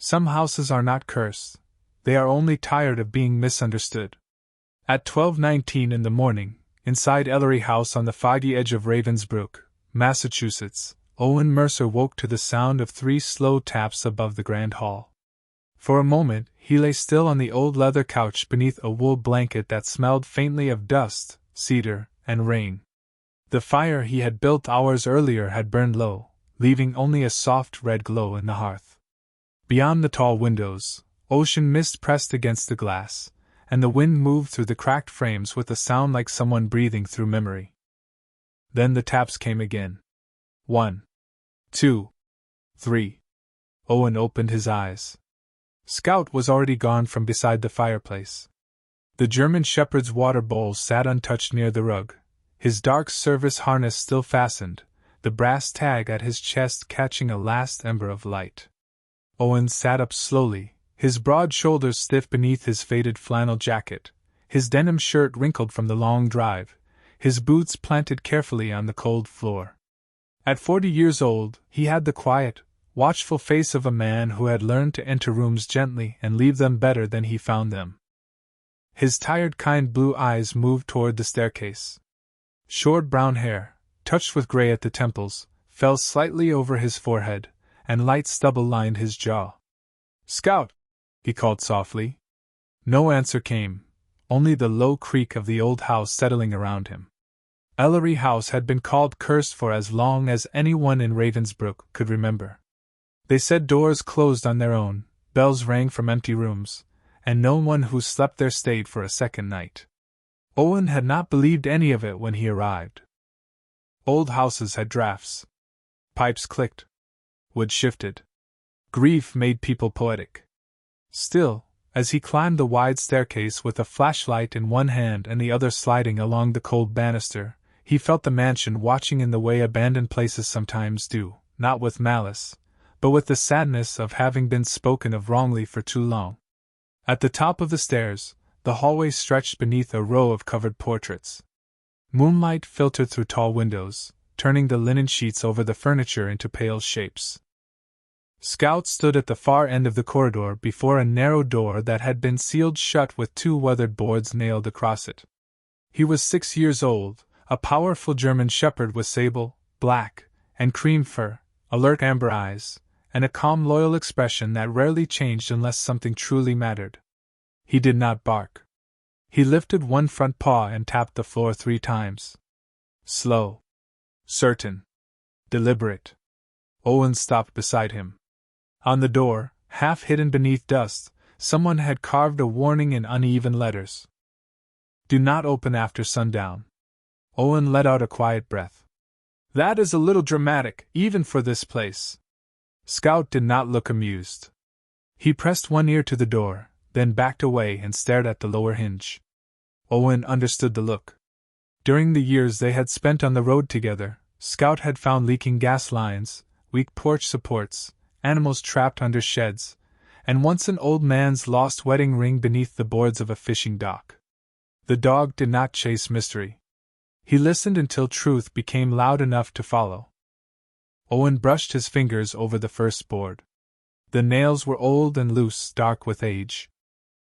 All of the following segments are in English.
Some houses are not cursed, they are only tired of being misunderstood. At 12:19 in the morning, inside Ellery House on the foggy edge of Ravensbrook, Massachusetts, Owen Mercer woke to the sound of 3 slow taps above the grand hall. For a moment, he lay still on the old leather couch beneath a wool blanket that smelled faintly of dust, cedar, and rain. The fire he had built hours earlier had burned low, leaving only a soft red glow in the hearth. Beyond the tall windows, ocean mist pressed against the glass, and the wind moved through the cracked frames with a sound like someone breathing through memory. Then the taps came again. 1, 2, 3. Owen opened his eyes. Scout was already gone from beside the fireplace. The German shepherd's water bowl sat untouched near the rug, his dark service harness still fastened, the brass tag at his chest catching a last ember of light. Owen sat up slowly, his broad shoulders stiff beneath his faded flannel jacket, his denim shirt wrinkled from the long drive, his boots planted carefully on the cold floor. At 40 years old, he had the quiet, watchful face of a man who had learned to enter rooms gently and leave them better than he found them. His tired, kind blue eyes moved toward the staircase. Short brown hair, touched with gray at the temples, fell slightly over his forehead, and light stubble lined his jaw. "Scout!" he called softly. No answer came, only the low creak of the old house settling around him. Ellery House had been called cursed for as long as anyone in Ravensbrook could remember. They said doors closed on their own, bells rang from empty rooms, and no one who slept there stayed for a second night. Owen had not believed any of it when he arrived. Old houses had drafts. Pipes clicked. Wood shifted. Grief made people poetic. Still, as he climbed the wide staircase with a flashlight in one hand and the other sliding along the cold banister, he felt the mansion watching in the way abandoned places sometimes do, not with malice, but with the sadness of having been spoken of wrongly for too long. At the top of the stairs, the hallway stretched beneath a row of covered portraits. Moonlight filtered through tall windows, turning the linen sheets over the furniture into pale shapes. Scout stood at the far end of the corridor before a narrow door that had been sealed shut with 2 weathered boards nailed across it. He was 6 years old, a powerful German shepherd with sable, black, and cream fur, alert amber eyes, and a calm loyal expression that rarely changed unless something truly mattered. He did not bark. He lifted one front paw and tapped the floor 3 times. Slow. Certain. Deliberate. Owen stopped beside him. On the door, half hidden beneath dust, someone had carved a warning in uneven letters. "Do not open after sundown." Owen let out a quiet breath. "That is a little dramatic, even for this place." Scout did not look amused. He pressed one ear to the door, then backed away and stared at the lower hinge. Owen understood the look. During the years they had spent on the road together, Scout had found leaking gas lines, weak porch supports, animals trapped under sheds, and once an old man's lost wedding ring beneath the boards of a fishing dock. The dog did not chase mystery. He listened until truth became loud enough to follow. Owen brushed his fingers over the first board. The nails were old and loose, dark with age.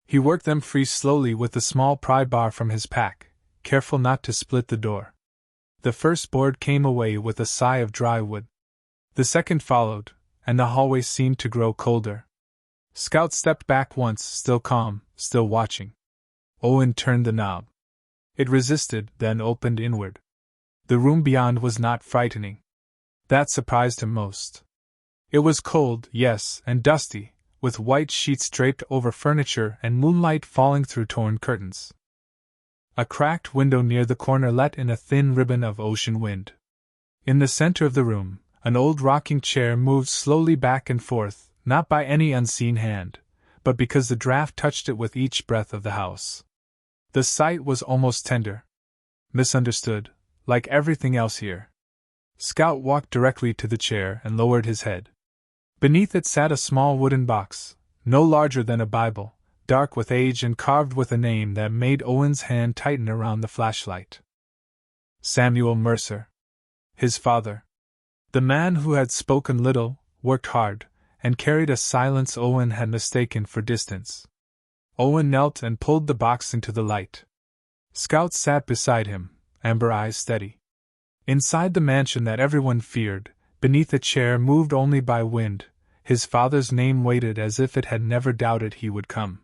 He worked them free slowly with the small pry bar from his pack, careful not to split the door. The first board came away with a sigh of dry wood. The second followed, and the hallway seemed to grow colder. Scout stepped back once, still calm, still watching. Owen turned the knob. It resisted, then opened inward. The room beyond was not frightening. That surprised him most. It was cold, yes, and dusty, with white sheets draped over furniture and moonlight falling through torn curtains. A cracked window near the corner let in a thin ribbon of ocean wind. In the center of the room, an old rocking chair moved slowly back and forth, not by any unseen hand, but because the draft touched it with each breath of the house. The sight was almost tender. Misunderstood, like everything else here. Scout walked directly to the chair and lowered his head. Beneath it sat a small wooden box, no larger than a Bible, dark with age and carved with a name that made Owen's hand tighten around the flashlight. Samuel Mercer. His father. The man who had spoken little, worked hard, and carried a silence Owen had mistaken for distance. Owen knelt and pulled the box into the light. Scout sat beside him, amber eyes steady. Inside the mansion that everyone feared, beneath a chair moved only by wind, his father's name waited as if it had never doubted he would come.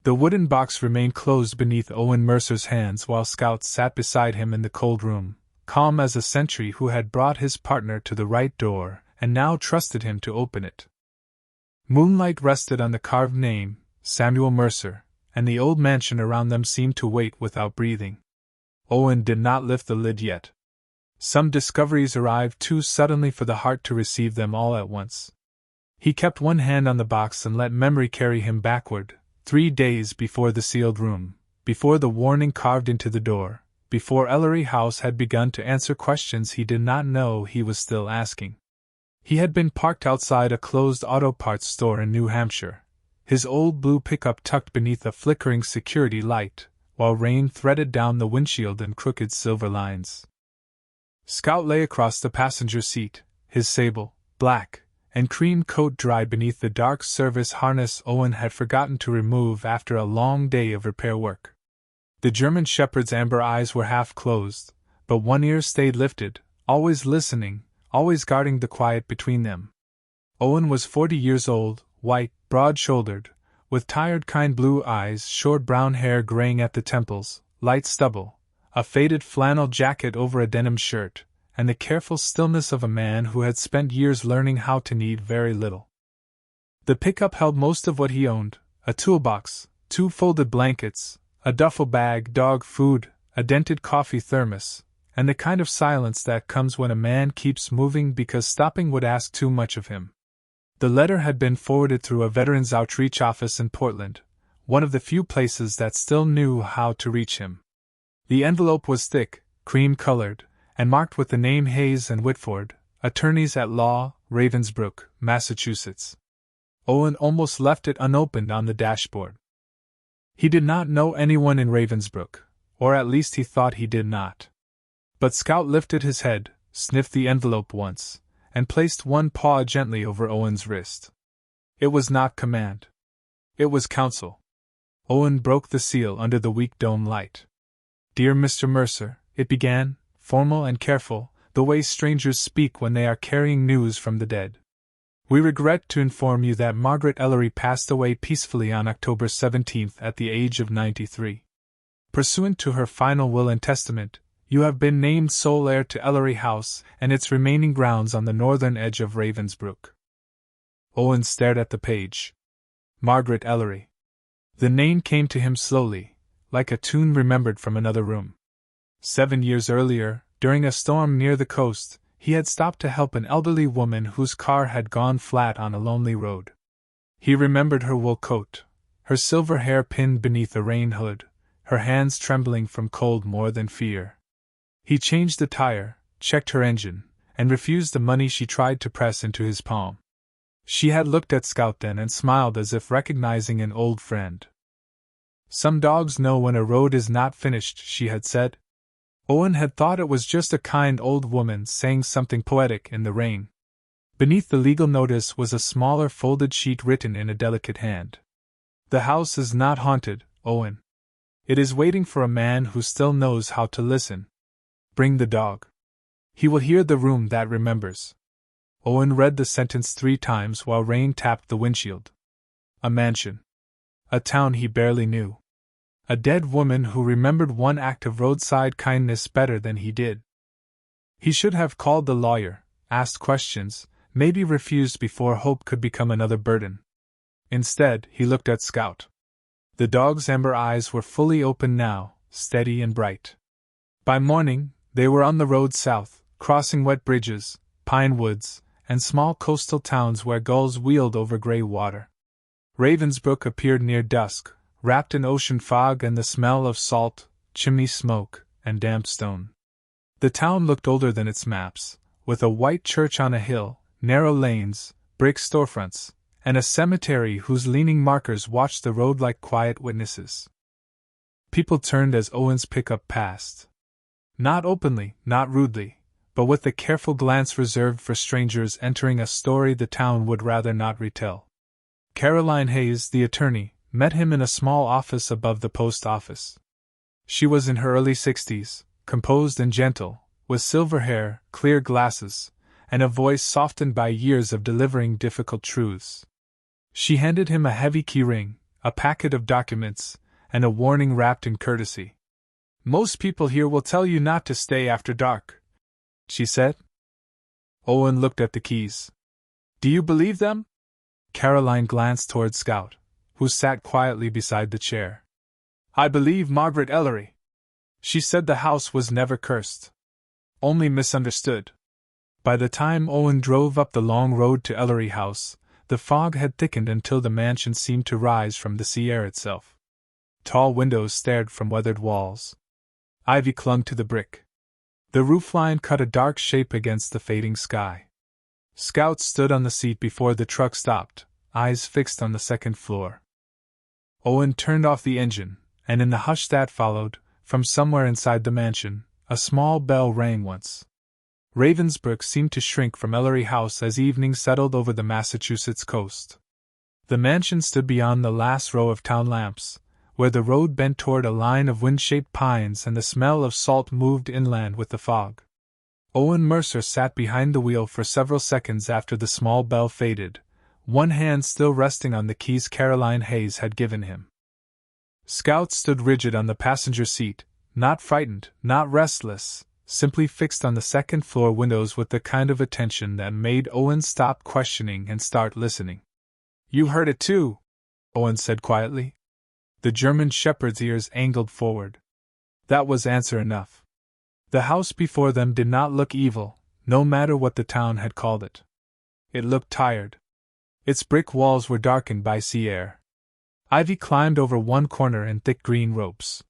The wooden box remained closed beneath Owen Mercer's hands while Scout sat beside him in the cold room, calm as a sentry who had brought his partner to the right door and now trusted him to open it. Moonlight rested on the carved name, Samuel Mercer, and the old mansion around them seemed to wait without breathing. Owen did not lift the lid yet. Some discoveries arrived too suddenly for the heart to receive them all at once. He kept one hand on the box and let memory carry him backward, 3 days before the sealed room, before the warning carved into the door, before Ellery House had begun to answer questions he did not know he was still asking. He had been parked outside a closed auto parts store in New Hampshire, his old blue pickup tucked beneath a flickering security light, while rain threaded down the windshield in crooked silver lines. Scout lay across the passenger seat, his sable, black, and cream coat dry beneath the dark service harness Owen had forgotten to remove after a long day of repair work. The German shepherd's amber eyes were half closed, but one ear stayed lifted, always listening, always guarding the quiet between them. Owen was 40 years old, white, broad-shouldered, with tired kind blue eyes, short brown hair graying at the temples, light stubble, a faded flannel jacket over a denim shirt, and the careful stillness of a man who had spent years learning how to need very little. The pickup held most of what he owned: a toolbox, 2 folded blankets, a duffel bag, dog food, a dented coffee thermos, and the kind of silence that comes when a man keeps moving because stopping would ask too much of him. The letter had been forwarded through a Veterans Outreach office in Portland, one of the few places that still knew how to reach him. The envelope was thick, cream-colored, and marked with the name Hayes and Whitford, attorneys at law, Ravensbrook, Massachusetts. Owen almost left it unopened on the dashboard. He did not know anyone in Ravensbrook, or at least he thought he did not. But Scout lifted his head, sniffed the envelope once, and placed one paw gently over Owen's wrist. It was not command. It was counsel. Owen broke the seal under the weak dome light. "Dear Mr. Mercer," it began, formal and careful, the way strangers speak when they are carrying news from the dead. "We regret to inform you that Margaret Ellery passed away peacefully on October 17th at the age of 93. Pursuant to her final will and testament, you have been named sole heir to Ellery House and its remaining grounds on the northern edge of Ravensbrook." Owen stared at the page. Margaret Ellery. The name came to him slowly, like a tune remembered from another room. 7 years earlier, during a storm near the coast, he had stopped to help an elderly woman whose car had gone flat on a lonely road. He remembered her wool coat, her silver hair pinned beneath a rain hood, her hands trembling from cold more than fear. He changed the tire, checked her engine, and refused the money she tried to press into his palm. She had looked at Scout then and smiled as if recognizing an old friend. "Some dogs know when a road is not finished," she had said. Owen had thought it was just a kind old woman saying something poetic in the rain. Beneath the legal notice was a smaller folded sheet written in a delicate hand. "The house is not haunted, Owen. It is waiting for a man who still knows how to listen. Bring the dog. He will hear the room that remembers." Owen read the sentence 3 times while rain tapped the windshield. A mansion. A town he barely knew. A dead woman who remembered one act of roadside kindness better than he did. He should have called the lawyer, asked questions, maybe refused before hope could become another burden. Instead, he looked at Scout. The dog's amber eyes were fully open now, steady and bright. By morning, they were on the road south, crossing wet bridges, pine woods, and small coastal towns where gulls wheeled over gray water. Ravensbrook appeared near dusk, wrapped in ocean fog and the smell of salt, chimney smoke, and damp stone. The town looked older than its maps, with a white church on a hill, narrow lanes, brick storefronts, and a cemetery whose leaning markers watched the road like quiet witnesses. People turned as Owen's pickup passed. Not openly, not rudely, but with the careful glance reserved for strangers entering a story the town would rather not retell. Caroline Hayes, the attorney, met him in a small office above the post office. She was in her early 60s, composed and gentle, with silver hair, clear glasses, and a voice softened by years of delivering difficult truths. She handed him a heavy key ring, a packet of documents, and a warning wrapped in courtesy. "Most people here will tell you not to stay after dark," she said. Owen looked at the keys. "Do you believe them?" Caroline glanced toward Scout, who sat quietly beside the chair. "I believe Margaret Ellery. She said the house was never cursed. Only misunderstood." By the time Owen drove up the long road to Ellery House, the fog had thickened until the mansion seemed to rise from the sea air itself. Tall windows stared from weathered walls. Ivy clung to the brick. The roofline cut a dark shape against the fading sky. Scout stood on the seat before the truck stopped, eyes fixed on the second floor. Owen turned off the engine, and in the hush that followed, from somewhere inside the mansion, a small bell rang once. Ravensbrook seemed to shrink from Ellery House as evening settled over the Massachusetts coast. The mansion stood beyond the last row of town lamps, where the road bent toward a line of wind-shaped pines and the smell of salt moved inland with the fog. Owen Mercer sat behind the wheel for several seconds after the small bell faded, one hand still resting on the keys Caroline Hayes had given him. Scout stood rigid on the passenger seat, not frightened, not restless, simply fixed on the second-floor windows with the kind of attention that made Owen stop questioning and start listening. "You heard it too," Owen said quietly. The German shepherd's ears angled forward. That was answer enough. The house before them did not look evil, no matter what the town had called it. It looked tired. Its brick walls were darkened by sea air. Ivy climbed over one corner in thick green ropes.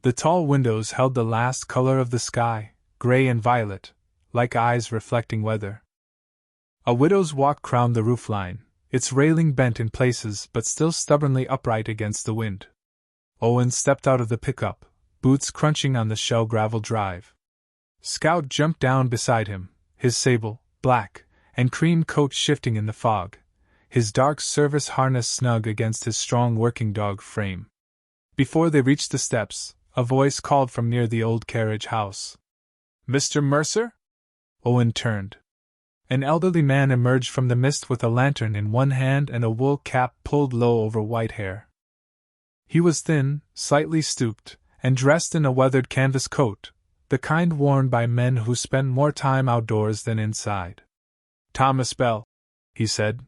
The tall windows held the last color of the sky, gray and violet, like eyes reflecting weather. A widow's walk crowned the roofline, its railing bent in places but still stubbornly upright against the wind. Owen stepped out of the pickup, boots crunching on the shell gravel drive. Scout jumped down beside him, his sable, black, and cream coat shifting in the fog, his dark service harness snug against his strong working dog frame. Before they reached the steps, a voice called from near the old carriage house. "Mr. Mercer?" Owen turned. An elderly man emerged from the mist with a lantern in one hand and a wool cap pulled low over white hair. He was thin, slightly stooped, and dressed in a weathered canvas coat, the kind worn by men who spent more time outdoors than inside. "Thomas Bell," he said.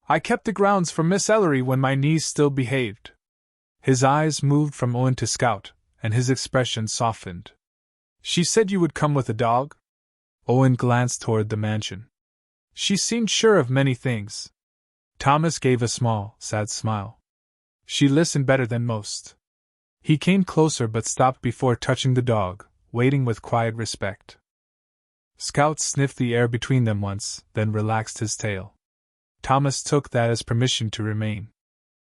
"I kept the grounds for Miss Ellery when my knees still behaved." His eyes moved from Owen to Scout, and his expression softened. "She said you would come with a dog?" Owen glanced toward the mansion. "She seemed sure of many things." Thomas gave a small, sad smile. "She listened better than most." He came closer but stopped before touching the dog, waiting with quiet respect. Scout sniffed the air between them once, then relaxed his tail. Thomas took that as permission to remain.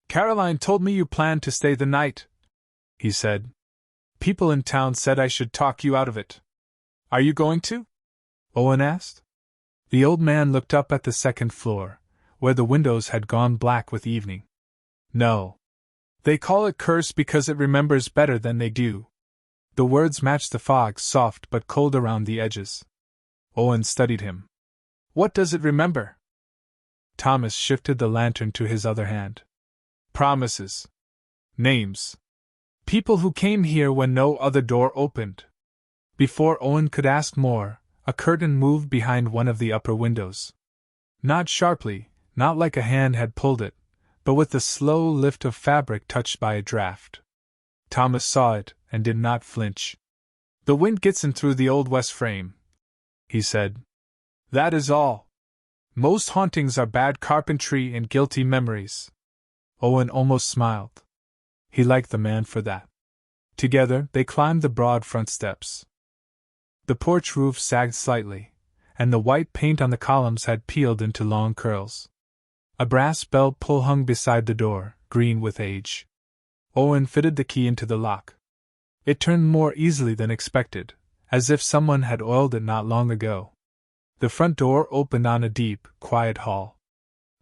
"Caroline told me you planned to stay the night," he said. "People in town said I should talk you out of it. Are you going to?" Owen asked. The old man looked up at the second floor, where the windows had gone black with evening. "No. They call it cursed because it remembers better than they do." The words matched the fog, soft but cold around the edges. Owen studied him. "What does it remember?" Thomas shifted the lantern to his other hand. "Promises. Names. People who came here when no other door opened." Before Owen could ask more, a curtain moved behind one of the upper windows. Not sharply, not like a hand had pulled it, but with the slow lift of fabric touched by a draft. Thomas saw it, and did not flinch. "The wind gets in through the old west frame," he said. "That is all. Most hauntings are bad carpentry and guilty memories." Owen almost smiled. He liked the man for that. Together, they climbed the broad front steps. The porch roof sagged slightly, and the white paint on the columns had peeled into long curls. A brass bell pull hung beside the door, green with age. Owen fitted the key into the lock. It turned more easily than expected, as if someone had oiled it not long ago. The front door opened on a deep, quiet hall.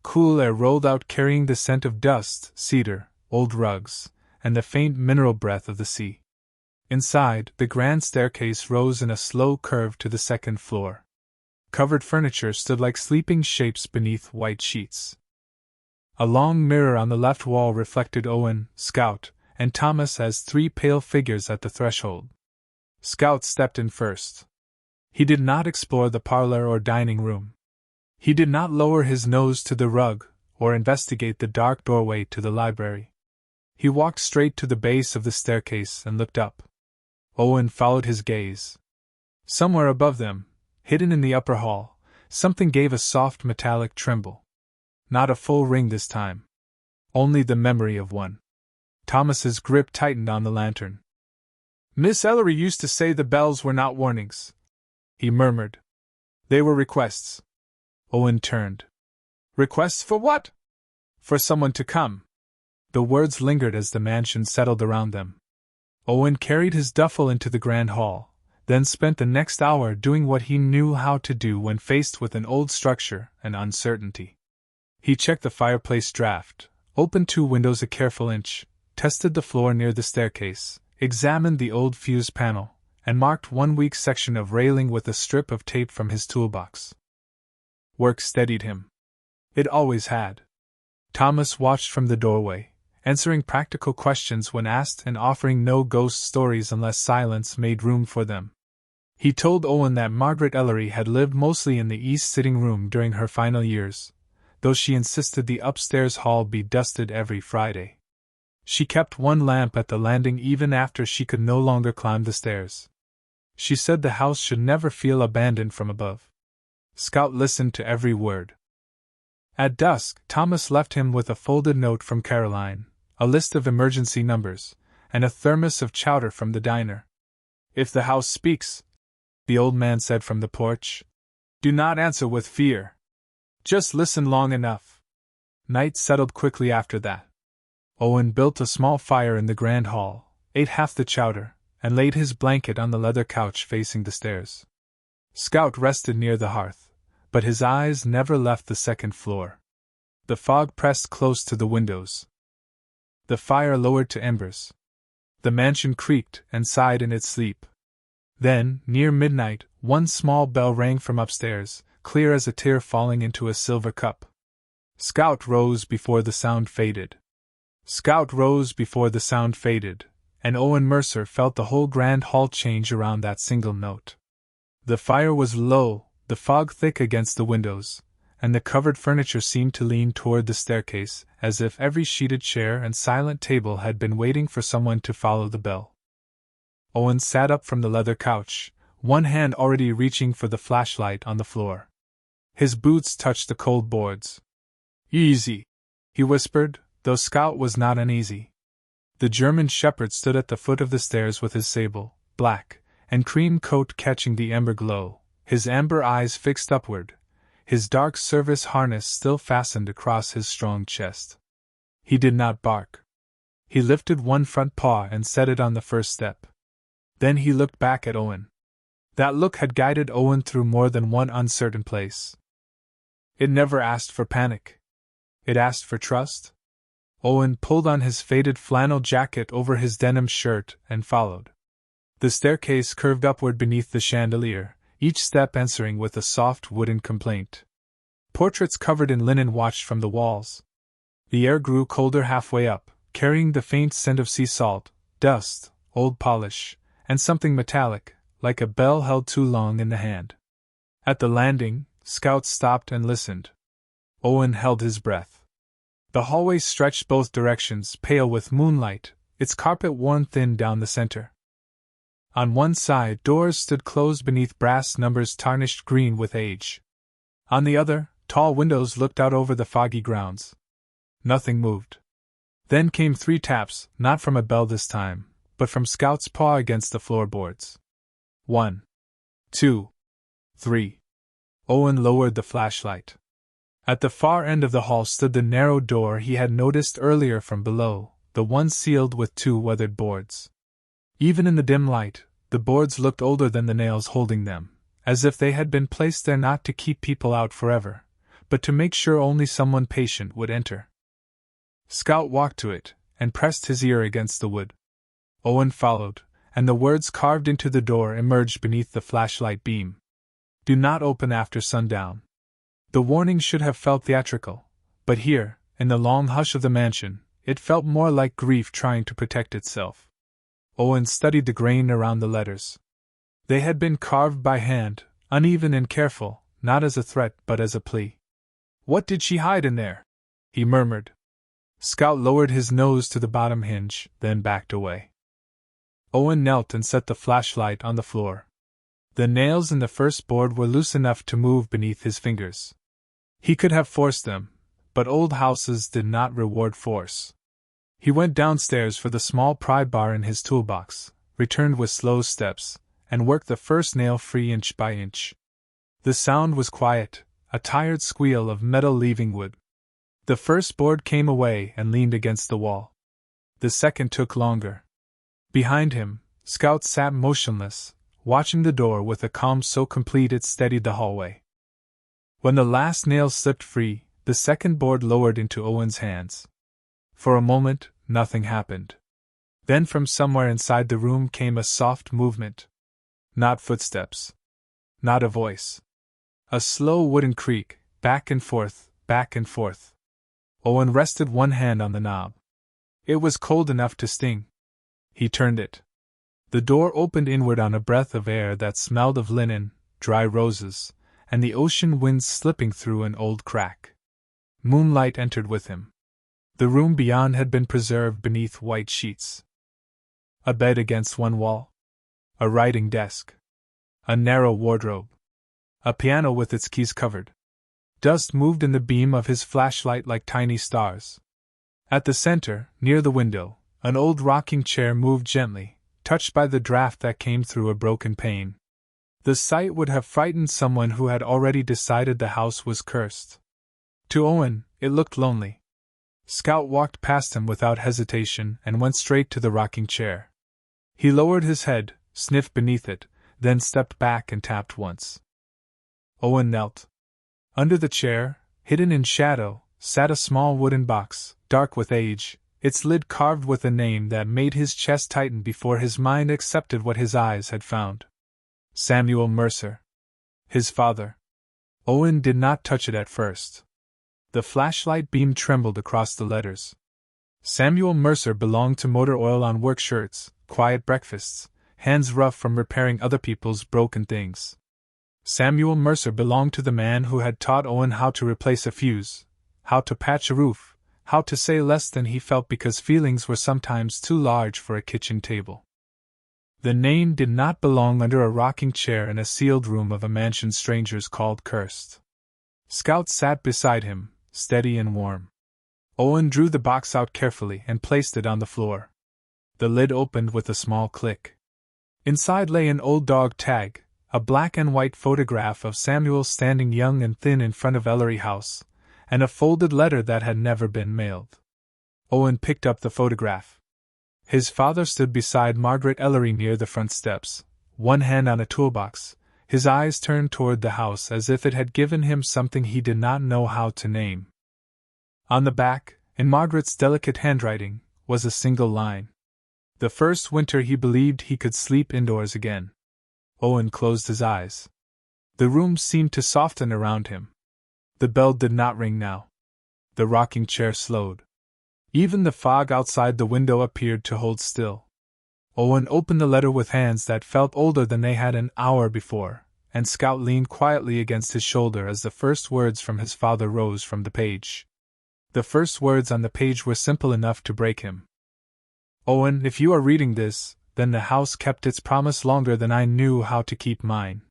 Cool air rolled out carrying the scent of dust, cedar, old rugs, and the faint mineral breath of the sea. Inside, the grand staircase rose in a slow curve to the second floor. Covered furniture stood like sleeping shapes beneath white sheets. A long mirror on the left wall reflected Owen, Scout, and Thomas as three pale figures at the threshold. Scout stepped in first. He did not explore the parlor or dining room. He did not lower his nose to the rug, or investigate the dark doorway to the library. He walked straight to the base of the staircase and looked up. Owen followed his gaze. Somewhere above them, hidden in the upper hall, something gave a soft metallic tremble. Not a full ring this time. Only the memory of one. Thomas's grip tightened on the lantern. "Miss Ellery used to say the bells were not warnings," he murmured. "They were requests." Owen turned. "Requests for what?" "For someone to come." The words lingered as the mansion settled around them. Owen carried his duffel into the grand hall, then spent the next hour doing what he knew how to do when faced with an old structure and uncertainty. He checked the fireplace draft, opened 2 windows a careful inch, tested the floor near the staircase, examined the old fuse panel, and marked one weak section of railing with a strip of tape from his toolbox. Work steadied him. It always had. Thomas watched from the doorway, answering practical questions when asked and offering no ghost stories unless silence made room for them. He told Owen that Margaret Ellery had lived mostly in the east sitting room during her final years, though she insisted the upstairs hall be dusted every Friday. She kept one lamp at the landing even after she could no longer climb the stairs. She said the house should never feel abandoned from above. Scout listened to every word. At dusk, Thomas left him with a folded note from Caroline, a list of emergency numbers, and a thermos of chowder from the diner. "If the house speaks," the old man said from the porch, "do not answer with fear. Just listen long enough." Night settled quickly after that. Owen built a small fire in the grand hall, ate half the chowder, and laid his blanket on the leather couch facing the stairs. Scout rested near the hearth, but his eyes never left the second floor. The fog pressed close to the windows. The fire lowered to embers. The mansion creaked and sighed in its sleep. Then, near midnight, one small bell rang from upstairs, clear as a tear falling into a silver cup. Scout rose before the sound faded. And Owen Mercer felt the whole grand hall change around that single note. The fire was low, the fog thick against the windows, and the covered furniture seemed to lean toward the staircase, as if every sheeted chair and silent table had been waiting for someone to follow the bell. Owen sat up from the leather couch, one hand already reaching for the flashlight on the floor. His boots touched the cold boards. "Easy," he whispered, though Scout was not uneasy. The German shepherd stood at the foot of the stairs with his sable, black, and cream coat catching the ember glow, his amber eyes fixed upward, his dark service harness still fastened across his strong chest. He did not bark. He lifted one front paw and set it on the first step. Then he looked back at Owen. That look had guided Owen through more than one uncertain place. It never asked for panic. It asked for trust. Owen pulled on his faded flannel jacket over his denim shirt and followed. The staircase curved upward beneath the chandelier, each step answering with a soft wooden complaint. Portraits covered in linen watched from the walls. The air grew colder halfway up, carrying the faint scent of sea salt, dust, old polish, and something metallic, like a bell held too long in the hand. At the landing, Scout stopped and listened. Owen held his breath. The hallway stretched both directions, pale with moonlight, its carpet worn thin down the center. On one side, doors stood closed beneath brass numbers tarnished green with age. On the other, tall windows looked out over the foggy grounds. Nothing moved. Then came 3 taps, not from a bell this time, but from Scout's paw against the floorboards. 1, 2, 3. Owen lowered the flashlight. At the far end of the hall stood the narrow door he had noticed earlier from below, the one sealed with 2 weathered boards. Even in the dim light, The boards looked older than the nails holding them, as if they had been placed there not to keep people out forever, but to make sure only someone patient would enter. Scout walked to it, and pressed his ear against the wood. Owen followed, and the words carved into the door emerged beneath the flashlight beam. "Do not open after sundown." The warning should have felt theatrical, but here, in the long hush of the mansion, it felt more like grief trying to protect itself. Owen studied the grain around the letters. They had been carved by hand, uneven and careful, not as a threat but as a plea. "What did she hide in there?" he murmured. Scout lowered his nose to the bottom hinge, then backed away. Owen knelt and set the flashlight on the floor. The nails in the first board were loose enough to move beneath his fingers. He could have forced them, but old houses did not reward force. He went downstairs for the small pry bar in his toolbox, returned with slow steps, and worked the first nail free inch by inch. The sound was quiet, a tired squeal of metal leaving wood. The first board came away and leaned against the wall. The second took longer. Behind him, Scout sat motionless, watching the door with a calm so complete it steadied the hallway. When the last nail slipped free, the second board lowered into Owen's hands. For a moment, nothing happened. Then from somewhere inside the room came a soft movement. Not footsteps. Not a voice. A slow wooden creak, back and forth, back and forth. Owen rested one hand on the knob. It was cold enough to sting. He turned it. The door opened inward on a breath of air that smelled of linen, dry roses, and the ocean winds slipping through an old crack. Moonlight entered with him. The room beyond had been preserved beneath white sheets. A bed against one wall. A writing desk. A narrow wardrobe. A piano with its keys covered. Dust moved in the beam of his flashlight like tiny stars. At the center, near the window, an old rocking chair moved gently, touched by the draft that came through a broken pane. The sight would have frightened someone who had already decided the house was cursed. To Owen, it looked lonely. Scout walked past him without hesitation and went straight to the rocking chair. He lowered his head, sniffed beneath it, then stepped back and tapped once. Owen knelt. Under the chair, hidden in shadow, sat a small wooden box, dark with age, its lid carved with a name that made his chest tighten before his mind accepted what his eyes had found. Samuel Mercer. His father. Owen did not touch it at first. The flashlight beam trembled across the letters. Samuel Mercer belonged to motor oil on work shirts, quiet breakfasts, hands rough from repairing other people's broken things. Samuel Mercer belonged to the man who had taught Owen how to replace a fuse, how to patch a roof, how to say less than he felt because feelings were sometimes too large for a kitchen table. The name did not belong under a rocking chair in a sealed room of a mansion strangers called cursed. Scout sat beside him, steady and warm. Owen drew the box out carefully and placed it on the floor. The lid opened with a small click. Inside lay an old dog tag, a black and white photograph of Samuel standing young and thin in front of Ellery House, and a folded letter that had never been mailed. Owen picked up the photograph. His father stood beside Margaret Ellery near the front steps, one hand on a toolbox, his eyes turned toward the house as if it had given him something he did not know how to name. On the back, in Margaret's delicate handwriting, was a single line. The first winter he believed he could sleep indoors again. Owen closed his eyes. The room seemed to soften around him. The bell did not ring now. The rocking chair slowed. Even the fog outside the window appeared to hold still. Owen opened the letter with hands that felt older than they had an hour before, and Scout leaned quietly against his shoulder as the first words from his father rose from the page. The first words on the page were simple enough to break him. Owen, if you are reading this, then the house kept its promise longer than I knew how to keep mine.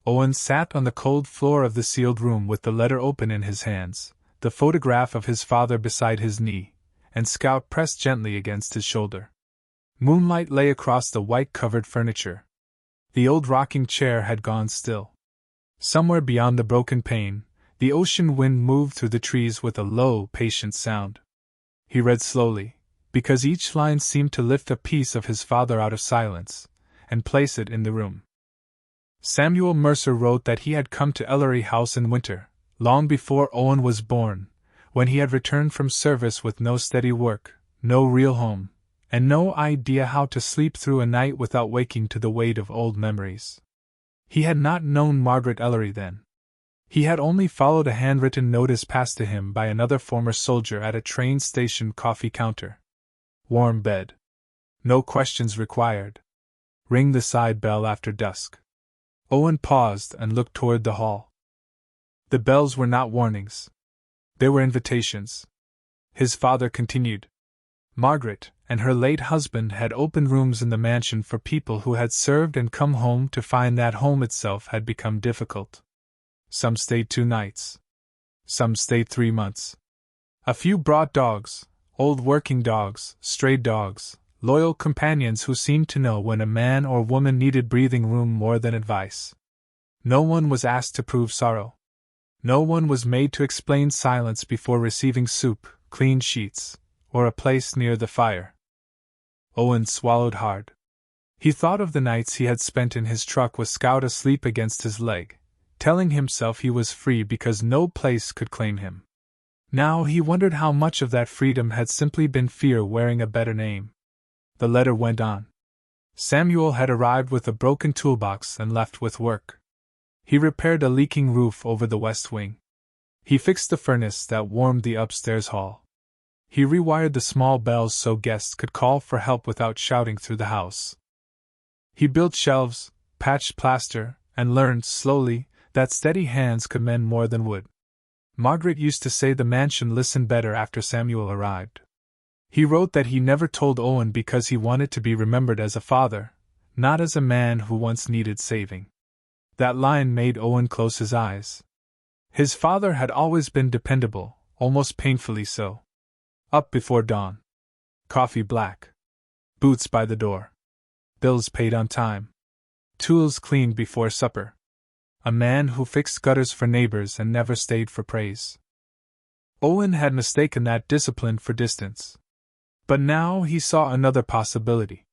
Owen sat on the cold floor of the sealed room with the letter open in his hands, the photograph of his father beside his knee, and Scout pressed gently against his shoulder. Moonlight lay across the white-covered furniture. The old rocking chair had gone still. Somewhere beyond the broken pane, the ocean wind moved through the trees with a low, patient sound. He read slowly, because each line seemed to lift a piece of his father out of silence, and place it in the room. Samuel Mercer wrote that he had come to Ellery House in winter, long before Owen was born, when he had returned from service with no steady work, no real home, and no idea how to sleep through a night without waking to the weight of old memories. He had not known Margaret Ellery then. He had only followed a handwritten notice passed to him by another former soldier at a train station coffee counter. Warm bed. No questions required. Ring the side bell after dusk. Owen paused and looked toward the hall. The bells were not warnings. They were invitations. His father continued. Margaret and her late husband had opened rooms in the mansion for people who had served and come home to find that home itself had become difficult. Some stayed 2 nights. Some stayed 3 months. A few brought dogs, old working dogs, stray dogs, loyal companions who seemed to know when a man or woman needed breathing room more than advice. No one was asked to prove sorrow. No one was made to explain silence before receiving soup, clean sheets, or a place near the fire. Owen swallowed hard. He thought of the nights he had spent in his truck with Scout asleep against his leg, telling himself he was free because no place could claim him. Now he wondered how much of that freedom had simply been fear wearing a better name. The letter went on. Samuel had arrived with a broken toolbox and left with work. He repaired a leaking roof over the west wing. He fixed the furnace that warmed the upstairs hall. He rewired the small bells so guests could call for help without shouting through the house. He built shelves, patched plaster, and learned, slowly, that steady hands could mend more than wood. Margaret used to say the mansion listened better after Samuel arrived. He wrote that he never told Owen because he wanted to be remembered as a father, not as a man who once needed saving. That line made Owen close his eyes. His father had always been dependable, almost painfully so. Up before dawn. Coffee black. Boots by the door. Bills paid on time. Tools cleaned before supper. A man who fixed gutters for neighbors and never stayed for praise. Owen had mistaken that discipline for distance. But now he saw another possibility.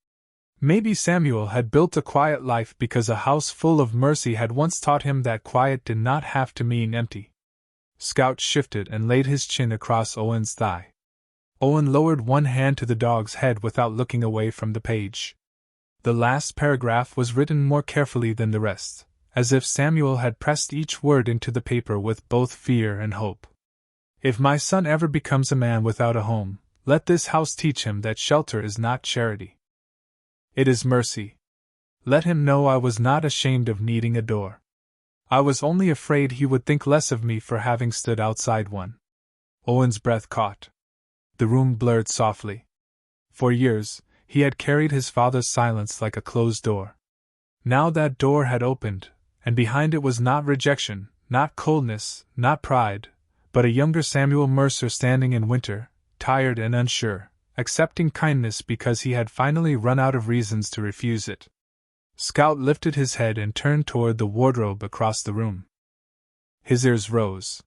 Maybe Samuel had built a quiet life because a house full of mercy had once taught him that quiet did not have to mean empty. Scout shifted and laid his chin across Owen's thigh. Owen lowered one hand to the dog's head without looking away from the page. The last paragraph was written more carefully than the rest, as if Samuel had pressed each word into the paper with both fear and hope. If my son ever becomes a man without a home, let this house teach him that shelter is not charity. It is mercy. Let him know I was not ashamed of needing a door. I was only afraid he would think less of me for having stood outside one. Owen's breath caught. The room blurred softly. For years, he had carried his father's silence like a closed door. Now that door had opened, and behind it was not rejection, not coldness, not pride, but a younger Samuel Mercer standing in winter, tired and unsure, accepting kindness because he had finally run out of reasons to refuse it. Scout lifted his head and turned toward the wardrobe across the room. His ears rose.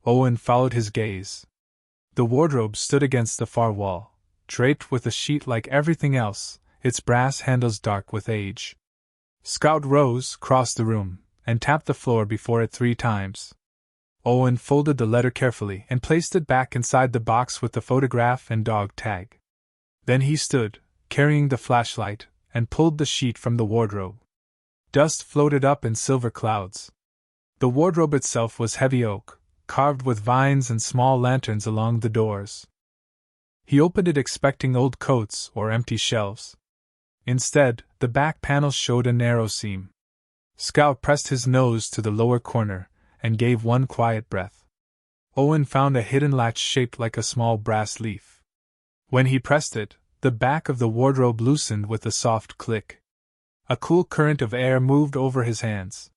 Owen followed his gaze. The wardrobe stood against the far wall, draped with a sheet like everything else, its brass handles dark with age. Scout rose, crossed the room, and tapped the floor before it 3 times. Owen folded the letter carefully and placed it back inside the box with the photograph and dog tag. Then he stood, carrying the flashlight, and pulled the sheet from the wardrobe. Dust floated up in silver clouds. The wardrobe itself was heavy oak, carved with vines and small lanterns along the doors. He opened it expecting old coats or empty shelves. Instead, the back panel showed a narrow seam. Scout pressed his nose to the lower corner and gave one quiet breath. Owen found a hidden latch shaped like a small brass leaf. When he pressed it, the back of the wardrobe loosened with a soft click. A cool current of air moved over his hands.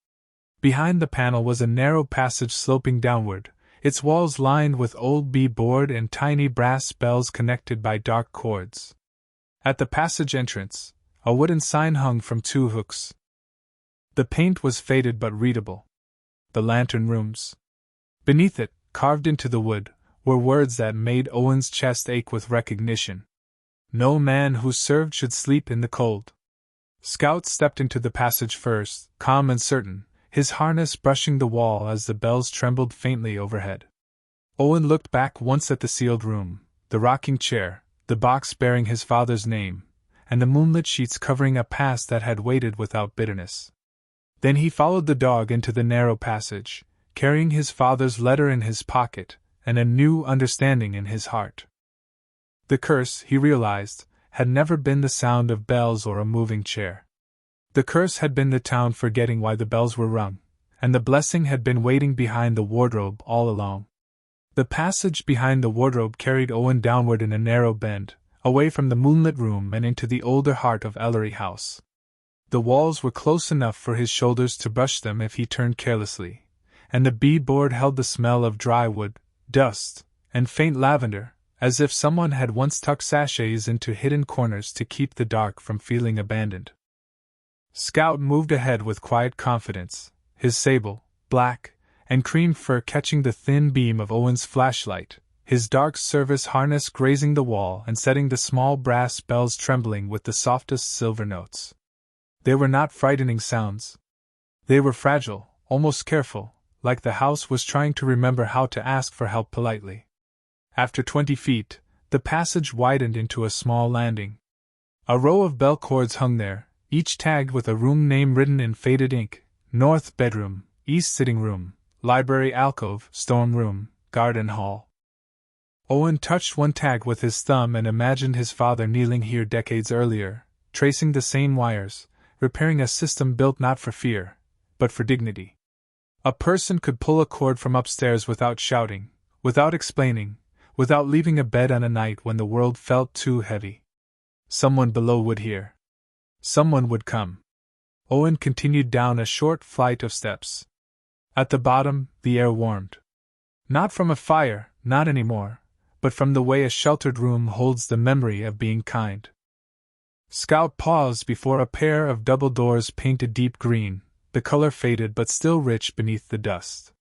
Behind the panel was a narrow passage sloping downward, its walls lined with old beadboard and tiny brass bells connected by dark cords. At the passage entrance, a wooden sign hung from 2 hooks. The paint was faded but readable. The Lantern Rooms. Beneath it, carved into the wood, were words that made Owen's chest ache with recognition. No man who served should sleep in the cold. Scout stepped into the passage first, calm and certain, his harness brushing the wall as the bells trembled faintly overhead. Owen looked back once at the sealed room, the rocking chair, the box bearing his father's name, and the moonlit sheets covering a past that had waited without bitterness. Then he followed the dog into the narrow passage, carrying his father's letter in his pocket, and a new understanding in his heart. The curse, he realized, had never been the sound of bells or a moving chair. The curse had been the town forgetting why the bells were rung, and the blessing had been waiting behind the wardrobe all along. The passage behind the wardrobe carried Owen downward in a narrow bend, away from the moonlit room and into the older heart of Ellery House. The walls were close enough for his shoulders to brush them if he turned carelessly, and the beadboard held the smell of dry wood, dust, and faint lavender, as if someone had once tucked sachets into hidden corners to keep the dark from feeling abandoned. Scout moved ahead with quiet confidence, his sable, black, and cream fur catching the thin beam of Owen's flashlight, his dark service harness grazing the wall and setting the small brass bells trembling with the softest silver notes. They were not frightening sounds. They were fragile, almost careful, like the house was trying to remember how to ask for help politely. After 20 feet, the passage widened into a small landing. A row of bell cords hung there, each tagged with a room name written in faded ink: North Bedroom, East Sitting Room, Library Alcove, Storm Room, Garden Hall. Owen touched one tag with his thumb and imagined his father kneeling here decades earlier, tracing the same wires, repairing a system built not for fear, but for dignity. A person could pull a cord from upstairs without shouting, without explaining, without leaving a bed on a night when the world felt too heavy. Someone below would hear. Someone would come. Owen continued down a short flight of steps. At the bottom, the air warmed. Not from a fire, not anymore, but from the way a sheltered room holds the memory of being kind. Scout paused before a pair of double doors painted deep green, the color faded but still rich beneath the dust.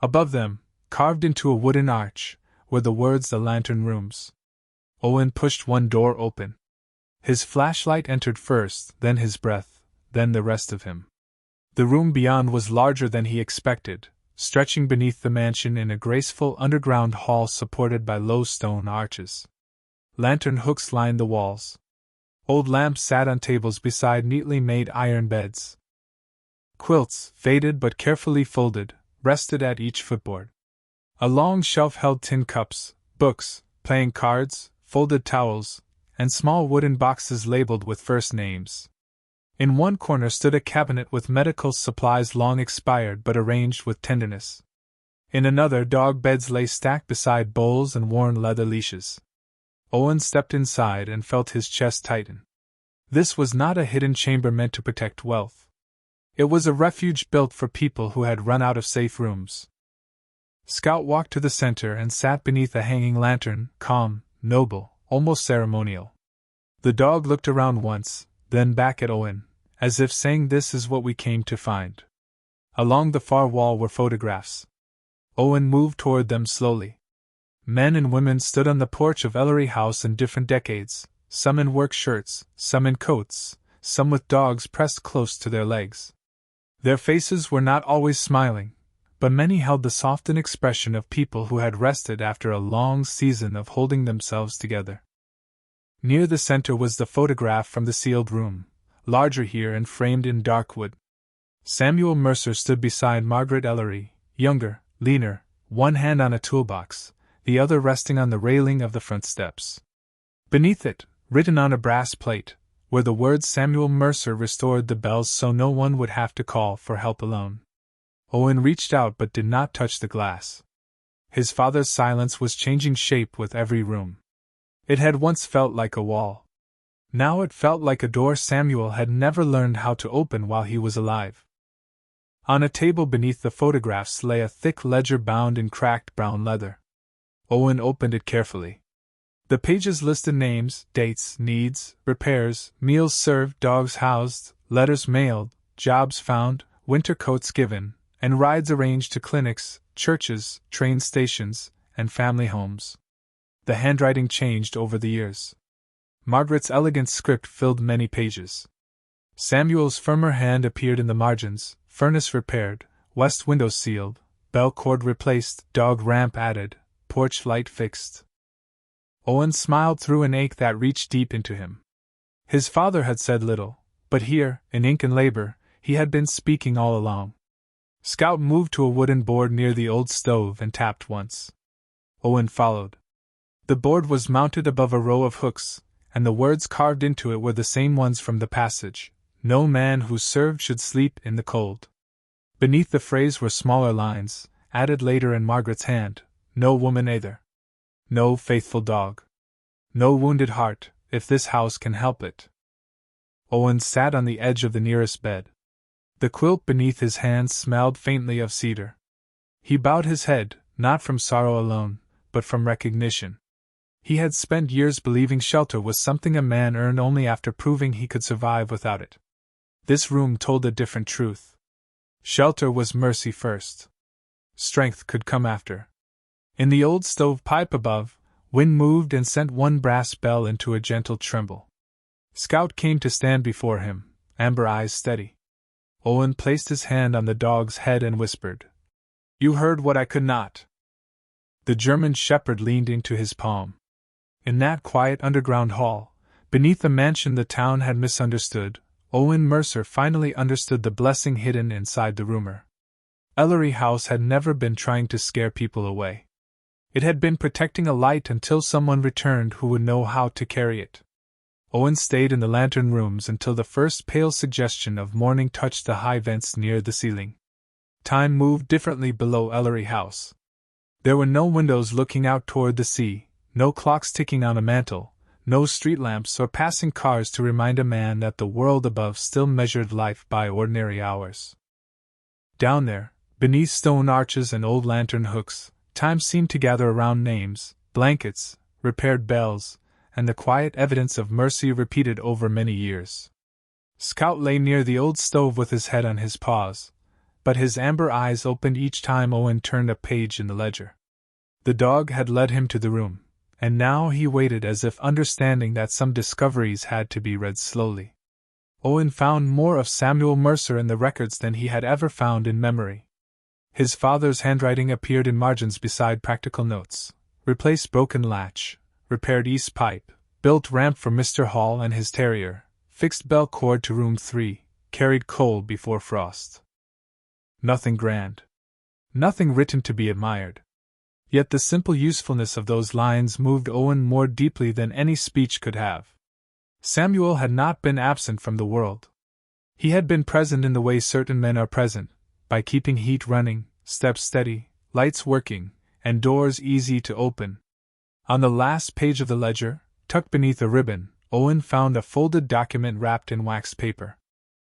Above them, carved into a wooden arch, were the words "The Lantern Rooms." Owen pushed one door open. His flashlight entered first, then his breath, then the rest of him. The room beyond was larger than he expected, stretching beneath the mansion in a graceful underground hall supported by low stone arches. Lantern hooks lined the walls. Old lamps sat on tables beside neatly made iron beds. Quilts, faded but carefully folded, rested at each footboard. A long shelf held tin cups, books, playing cards, folded towels, and small wooden boxes labeled with first names. In one corner stood a cabinet with medical supplies long expired but arranged with tenderness. In another, dog beds lay stacked beside bowls and worn leather leashes. Owen stepped inside and felt his chest tighten. This was not a hidden chamber meant to protect wealth. It was a refuge built for people who had run out of safe rooms. Scout walked to the center and sat beneath a hanging lantern, calm, noble, almost ceremonial. The dog looked around once, then back at Owen, as if saying, "This is what we came to find." Along the far wall were photographs. Owen moved toward them slowly. Men and women stood on the porch of Ellery House in different decades, some in work shirts, some in coats, some with dogs pressed close to their legs. Their faces were not always smiling, but many held the softened expression of people who had rested after a long season of holding themselves together. Near the center was the photograph from the sealed room, larger here and framed in dark wood. Samuel Mercer stood beside Margaret Ellery, younger, leaner, one hand on a toolbox, the other resting on the railing of the front steps. Beneath it, written on a brass plate, were the words "Samuel Mercer restored the bells so no one would have to call for help alone." Owen reached out but did not touch the glass. His father's silence was changing shape with every room. It had once felt like a wall. Now it felt like a door Samuel had never learned how to open while he was alive. On a table beneath the photographs lay a thick ledger bound in cracked brown leather. Owen opened it carefully. The pages listed names, dates, needs, repairs, meals served, dogs housed, letters mailed, jobs found, winter coats given, and rides arranged to clinics, churches, train stations, and family homes. The handwriting changed over the years. Margaret's elegant script filled many pages. Samuel's firmer hand appeared in the margins: furnace repaired, west window sealed, bell cord replaced, dog ramp added, porch light fixed. Owen smiled through an ache that reached deep into him. His father had said little, but here, in ink and labor, he had been speaking all along. Scout moved to a wooden board near the old stove and tapped once. Owen followed. The board was mounted above a row of hooks, and the words carved into it were the same ones from the passage: "No man who served should sleep in the cold." Beneath the phrase were smaller lines, added later in Margaret's hand: "No woman either. No faithful dog. No wounded heart, if this house can help it." Owen sat on the edge of the nearest bed. The quilt beneath his hands smelled faintly of cedar. He bowed his head, not from sorrow alone, but from recognition. He had spent years believing shelter was something a man earned only after proving he could survive without it. This room told a different truth. Shelter was mercy first. Strength could come after. In the old stove pipe above, wind moved and sent one brass bell into a gentle tremble. Scout came to stand before him, amber eyes steady. Owen placed his hand on the dog's head and whispered, "You heard what I could not." The German shepherd leaned into his palm. In that quiet underground hall, beneath the mansion the town had misunderstood, Owen Mercer finally understood the blessing hidden inside the rumor. Ellery House had never been trying to scare people away. It had been protecting a light until someone returned who would know how to carry it. Owen stayed in the lantern rooms until the first pale suggestion of morning touched the high vents near the ceiling. Time moved differently below Ellery House. There were no windows looking out toward the sea, no clocks ticking on a mantel, no street lamps or passing cars to remind a man that the world above still measured life by ordinary hours. Down there, beneath stone arches and old lantern hooks, time seemed to gather around names, blankets, repaired bells, and the quiet evidence of mercy repeated over many years. Scout lay near the old stove with his head on his paws, but his amber eyes opened each time Owen turned a page in the ledger. The dog had led him to the room, and now he waited as if understanding that some discoveries had to be read slowly. Owen found more of Samuel Mercer in the records than he had ever found in memory. His father's handwriting appeared in margins beside practical notes: replaced broken latch, repaired east pipe, built ramp for Mr. Hall and his terrier, fixed bell cord to room 3, carried coal before frost. Nothing grand. Nothing written to be admired. Yet the simple usefulness of those lines moved Owen more deeply than any speech could have. Samuel had not been absent from the world. He had been present in the way certain men are present, by keeping heat running, steps steady, lights working, and doors easy to open. On the last page of the ledger, tucked beneath a ribbon, Owen found a folded document wrapped in waxed paper.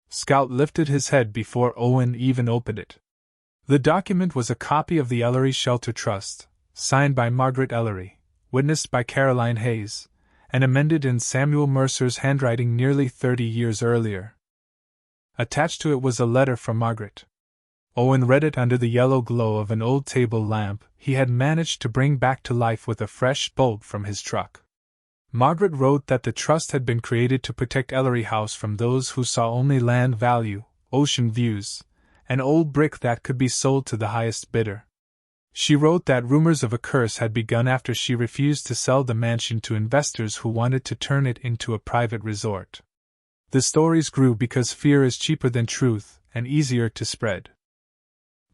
Scout lifted his head before Owen even opened it. The document was a copy of the Ellery Shelter Trust, signed by Margaret Ellery, witnessed by Caroline Hayes, and amended in Samuel Mercer's handwriting nearly 30 years earlier. Attached to it was a letter from Margaret. Owen read it under the yellow glow of an old table lamp he had managed to bring back to life with a fresh bolt from his truck. Margaret wrote that the trust had been created to protect Ellery House from those who saw only land value, ocean views, an old brick that could be sold to the highest bidder. She wrote that rumors of a curse had begun after she refused to sell the mansion to investors who wanted to turn it into a private resort. The stories grew because fear is cheaper than truth and easier to spread.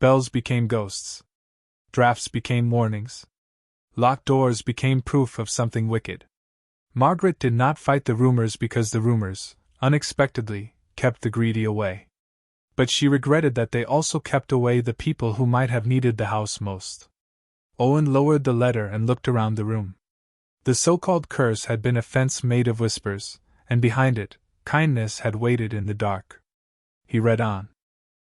Bells became ghosts. Drafts became warnings. Locked doors became proof of something wicked. Margaret did not fight the rumors because the rumors, unexpectedly, kept the greedy away. But she regretted that they also kept away the people who might have needed the house most. Owen lowered the letter and looked around the room. The so-called curse had been a fence made of whispers, and behind it, kindness had waited in the dark. He read on.